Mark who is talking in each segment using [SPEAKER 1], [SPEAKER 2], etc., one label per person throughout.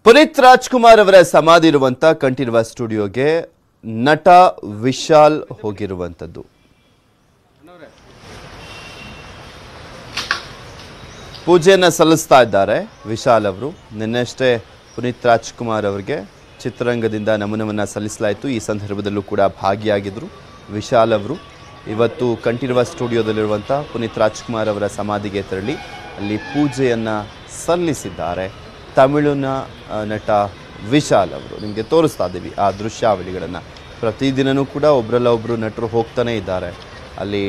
[SPEAKER 1] ಪುನೀತ್ ರಾಜ್ಕುಮಾರ್ ಅವರ ಸಮಾಧಿ ಇರುವಂತ ಕಂಠೀರವ ಸ್ಟುಡಿಯೋಗೆ ನಟ ವಿಶಾಲ್ ಹೋಗಿರುವಂತದ್ದು. ಪೂಜೆಯನ್ನು ಸಲ್ಲಿಸ್ತಾ ಇದ್ದಾರೆ ವಿಶಾಲ್ ಅವರು. ನಿನ್ನೆಷ್ಟೇ ಪುನೀತ್ ರಾಜ್ಕುಮಾರ್ ಅವರಿಗೆ ಚಿತ್ರರಂಗದಿಂದ ನಮನವನ್ನು ಸಲ್ಲಿಸಲಾಯಿತು. ಈ ಸಂದರ್ಭದಲ್ಲೂ ಕೂಡ ಭಾಗಿಯಾಗಿದ್ದರು ವಿಶಾಲ್ ಅವರು. ಇವತ್ತು ಕಂಠೀರವ ಸ್ಟುಡಿಯೋದಲ್ಲಿರುವಂಥ ಪುನೀತ್ ರಾಜ್ಕುಮಾರ್ ಅವರ ಸಮಾಧಿಗೆ ತೆರಳಿ ಅಲ್ಲಿ ಪೂಜೆಯನ್ನು ಸಲ್ಲಿಸಿದ್ದಾರೆ. ತಮಿಳಿನ ನಟ ವಿಶಾಲ್ ಅವರು ನಿಮಗೆ ತೋರಿಸ್ತಾ ಇದ್ದೀವಿ ಆ ದೃಶ್ಯಾವಳಿಗಳನ್ನು. ಪ್ರತಿದಿನವೂ ಕೂಡ ಒಬ್ಬರಲ್ಲ ಒಬ್ಬರು ನಟರು ಹೋಗ್ತಾನೆ ಇದ್ದಾರೆ. ಅಲ್ಲಿ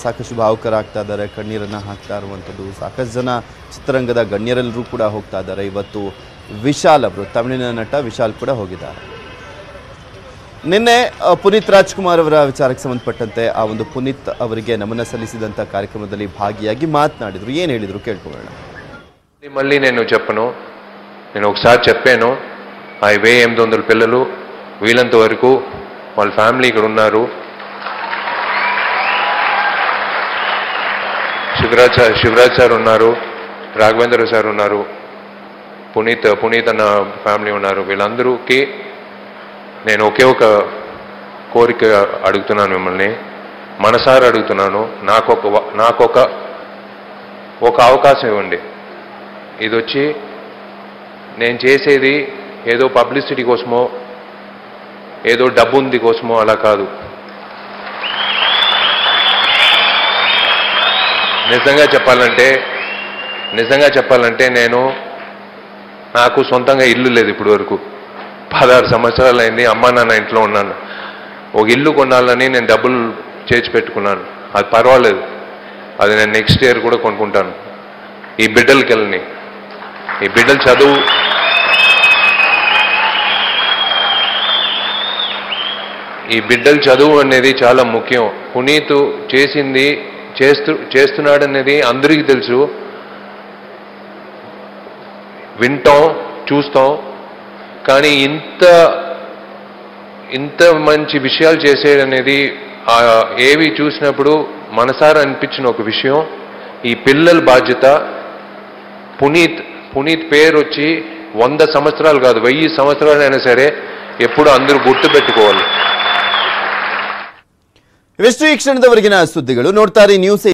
[SPEAKER 1] ಸಾಕಷ್ಟು ಭಾವುಕರಾಗ್ತಾ ಇದ್ದಾರೆ, ಕಣ್ಣೀರನ್ನು ಹಾಕ್ತಾ ಇರುವಂಥದ್ದು. ಸಾಕಷ್ಟು ಜನ ಚಿತ್ರರಂಗದ ಗಣ್ಯರೆಲ್ಲರೂ ಕೂಡ ಹೋಗ್ತಾ ಇದ್ದಾರೆ. ಇವತ್ತು ವಿಶಾಲ್ ಅವರು, ತಮಿಳಿನ ನಟ ವಿಶಾಲ್ ಕೂಡ ಹೋಗಿದ್ದಾರೆ. ನಿನ್ನೆ ಪುನೀತ್ ರಾಜ್ಕುಮಾರ್ ಅವರ ವಿಚಾರಕ್ಕೆ ಸಂಬಂಧಪಟ್ಟಂತೆ ಆ ಒಂದು ಪುನೀತ್ ಅವರಿಗೆ ನಮನ ಸಲ್ಲಿಸಿದಂಥ ಕಾರ್ಯಕ್ರಮದಲ್ಲಿ ಭಾಗಿಯಾಗಿ మాట్లాడిದ್ರು. ಏನು ಹೇಳಿದ್ರು ಕೇಳ್ಕೊಳ್ಳೋಣ.
[SPEAKER 2] మళ్ళీ నేను ఒకసారి చెప్పాను, ఆ 1800 పిల్లలు వీళ్ళంత వరకు వాళ్ళ ఫ్యామిలీ ఇక్కడ ఉన్నారు. శివరాజ్ సార్ ఉన్నారు, రాఘవేంద్ర సార్ ఉన్నారు, పునీత్ అన్న ఫ్యామిలీ ఉన్నారు. వీళ్ళందరికీ నేను ఒకే ఒక కోరిక అడుగుతున్నాను, మిమ్మల్ని మనసారా అడుగుతున్నాను. ఒక అవకాశం ఇవ్వండి. ఇది వచ్చి నేను చేసేది ఏదో పబ్లిసిటీ కోసమో ఏదో డబ్బు ఉంది కోసమో అలా కాదు. నిజంగా చెప్పాలంటే నాకు సొంతంగా ఇల్లు లేదు. ఇప్పుడు వరకు 16 సంవత్సరాలు అయింది అమ్మా నాన్న ఇంట్లో ఉన్నాను. ఒక ఇల్లు కొనాలని నేను డబ్బులు చేర్చి పెట్టుకున్నాను. అది పర్వాలేదు, అది నేను నెక్స్ట్ ఇయర్ కూడా కొనుక్కుంటాను. ఈ బిడ్డలకి వెళ్ళని, ఈ బిడ్డల చదువు అనేది చాలా ముఖ్యం. పునీత్ చేస్తున్నాడనేది అందరికీ తెలుసు. వింటాం, చూస్తాం. కానీ ఇంత మంచి విషయాలు చేసేదనేది ఏవి చూసినప్పుడు మనసారా అనిపించిన ఒక విషయం. ఈ పిల్లల బాధ్యత. పునీత్ పేరు వచ్చి 100 సంవత్సరాలు కాదు, 1000 సంవత్సరాలైనా సరే ఎప్పుడు అందరూ గుర్తు పెట్టుకోవాలి.
[SPEAKER 1] ಇವೆಷ್ಟು ಈ ಕ್ಷಣದವರೆಗಿನ ಸುದ್ದಿಗಳು. ನೋಡ್ತಾರೆ ನ್ಯೂಸ್